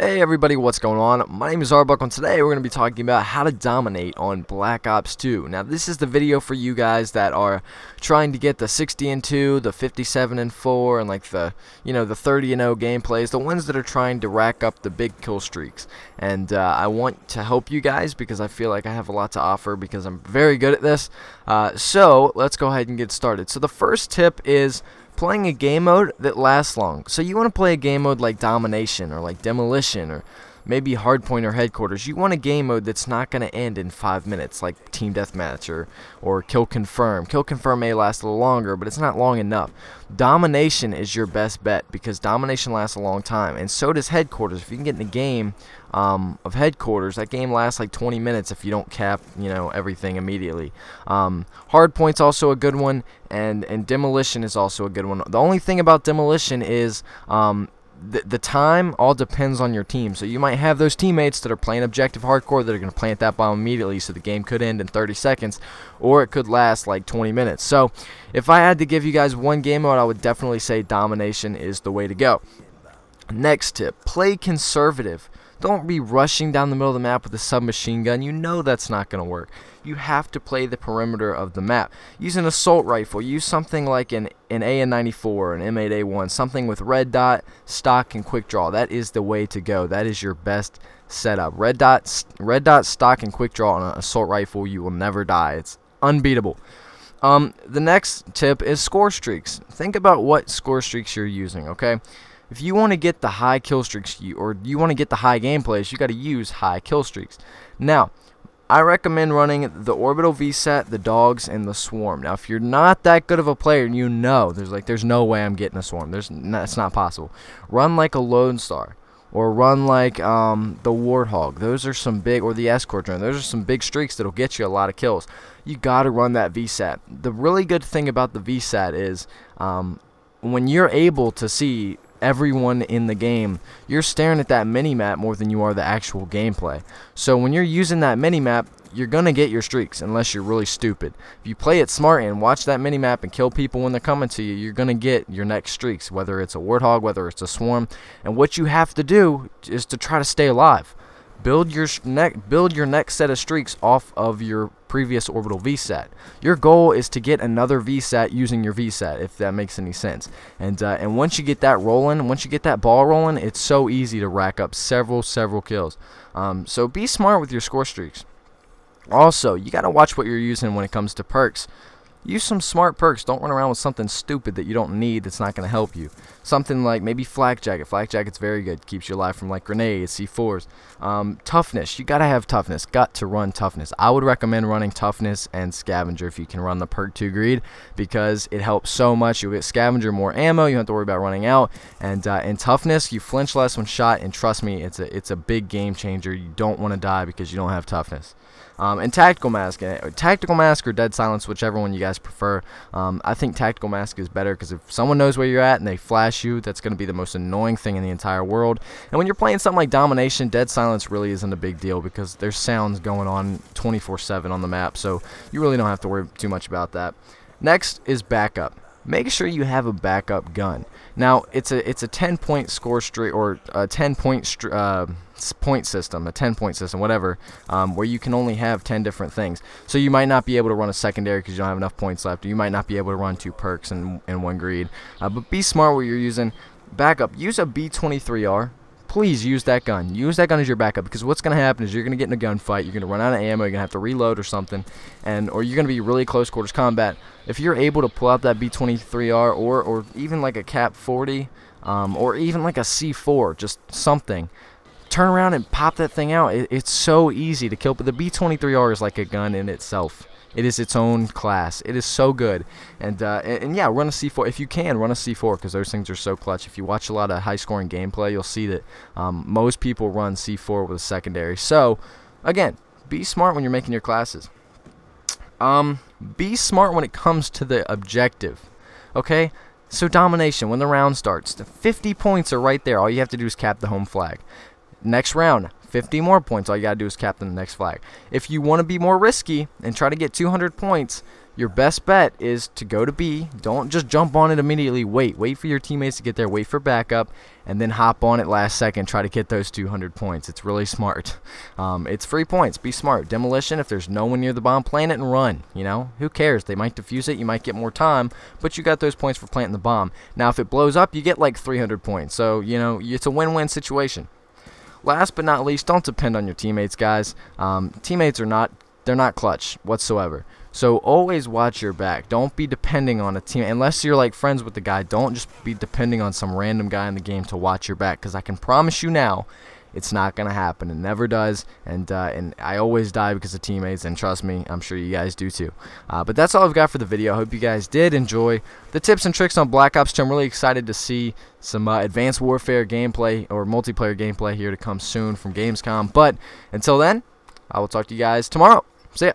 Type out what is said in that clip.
Hey everybody, what's going on? My name is Arbuckle, and today we're going to be talking about how to dominate on Black Ops 2. Now this is the video for you guys that are trying to get the 60-2, the 57-4, and like the 30-0 gameplays, the ones that are trying to rack up the big kill streaks. And I want to help you guys because I feel like I have a lot to offer because I'm very good at this. So let's go ahead and get started. So the first tip is playing a game mode that lasts long. So you want to play a game mode like Domination or like Demolition or maybe Hardpoint or Headquarters. You want a game mode that's not going to end in 5 minutes like Team Deathmatch or Kill Confirm. Kill Confirm may last a little longer, but it's not long enough. Domination is your best bet because Domination lasts a long time, and so does Headquarters. If you can get in a game of Headquarters, that game lasts like 20 minutes if you don't cap everything immediately. Hardpoint's also a good one, and Demolition is also a good one. The only thing about Demolition is the time all depends on your team. So you might have those teammates that are playing objective hardcore that are going to plant that bomb immediately, so the game could end in 30 seconds, or it could last like 20 minutes. So if I had to give you guys one game mode, I would definitely say Domination is the way to go. Next tip, play conservative. Don't be rushing down the middle of the map with a submachine gun. You know that's not going to work. You have to play the perimeter of the map. Use an assault rifle. Use something like an AN-94, an M8A1, something with red dot, stock, and quick draw. That is the way to go. That is your best setup. Red dot, stock, and quick draw on an assault rifle. You will never die. It's unbeatable. The next tip is score streaks. Think about what score streaks you're using, okay? If you want to get the high kill streaks, or you want to get the high gameplays, you got to use high kill streaks. Now, I recommend running the Orbital VSAT, the Dogs, and the Swarm. Now, if you're not that good of a player, and you know there's no way I'm getting a Swarm. It's not possible. Run like a Lone Star, or run like the Warthog. Those are some big, or the Escort Drone. Those are some big streaks that'll get you a lot of kills. You got to run that VSAT. The really good thing about the VSAT is when you're able to see everyone in the game, you're staring at that mini-map more than you are the actual gameplay. So when you're using that mini-map, you're gonna get your streaks unless you're really stupid. If you play it smart and watch that mini-map and kill people when they're coming to you, you're gonna get your next streaks, whether it's a Warthog, whether it's a Swarm. And what you have to do is to try to stay alive. Build your next set of streaks off of your previous orbital VSAT. Your goal is to get another VSAT using your VSAT, if that makes any sense. And once you get that rolling, once you get that ball rolling, it's so easy to rack up several kills. So be smart with your score streaks. Also, you got to watch what you're using when it comes to perks. Use some smart perks. Don't run around with something stupid that you don't need that's not going to help you. Something like maybe Flak Jacket. Flak Jacket's very good. Keeps you alive from like grenades, C4s. Toughness. You got to have toughness. Got to run toughness. I would recommend running toughness and scavenger if you can run the perk 2 greed, because it helps so much. You'll get scavenger, more ammo. You don't have to worry about running out. And in toughness, you flinch less when shot. And trust me, it's a big game changer. You don't want to die because you don't have toughness. And Tactical Mask. Tactical Mask or Dead Silence, whichever one you guys prefer. I think Tactical Mask is better because if someone knows where you're at and they flash you, that's going to be the most annoying thing in the entire world. And when you're playing something like Domination, Dead Silence really isn't a big deal because there's sounds going on 24/7 on the map, so you really don't have to worry too much about that. Next is backup. Make sure you have a backup gun. Now, it's a 10-point score streak, or a 10-point point system, a 10-point system, whatever, where you can only have 10 different things. So you might not be able to run a secondary because you don't have enough points left, or you might not be able to run 2 perks and 1 greed. But be smart where you're using backup. Use a B23R. Please use that gun. Use that gun as your backup, because what's going to happen is you're going to get in a gunfight, you're going to run out of ammo, you're going to have to reload or something, or you're going to be really close quarters combat. If you're able to pull out that B23R or even like a Cap 40 or even like a C4, just something, turn around and pop that thing out. It's so easy to kill, but the B23R is like a gun in itself. It is its own class. It is so good. And yeah, run a C4. If you can, run a C4, because those things are so clutch. If you watch a lot of high-scoring gameplay, you'll see that most people run C4 with a secondary. So, again, be smart when you're making your classes. Be smart when it comes to the objective. Okay? So, Domination, when the round starts, the 50 points are right there. All you have to do is cap the home flag. Next round, 50 more points. All you gotta do is cap the next flag. If you want to be more risky and try to get 200 points, your best bet is to go to B. Don't just jump on it immediately. Wait for your teammates to get there. Wait for backup, and then hop on it last second. Try to get those 200 points. It's really smart. It's free points. Be smart. Demolition, if there's no one near the bomb, plant it and run. You know, who cares? They might defuse it. You might get more time, but you got those points for planting the bomb. Now, if it blows up, you get like 300 points. So, you know, it's a win-win situation. Last but not least, don't depend on your teammates, guys. Teammates they're not clutch whatsoever. So always watch your back. Don't be depending on a team unless you're like friends with the guy. Don't just be depending on some random guy in the game to watch your back, because I can promise you now, it's not gonna happen. It never does. And I always die because of teammates. And trust me, I'm sure you guys do too. But that's all I've got for the video. I hope you guys did enjoy the tips and tricks on Black Ops 2. I'm really excited to see some Advanced Warfare gameplay or multiplayer gameplay here to come soon from Gamescom. But until then, I will talk to you guys tomorrow. See ya.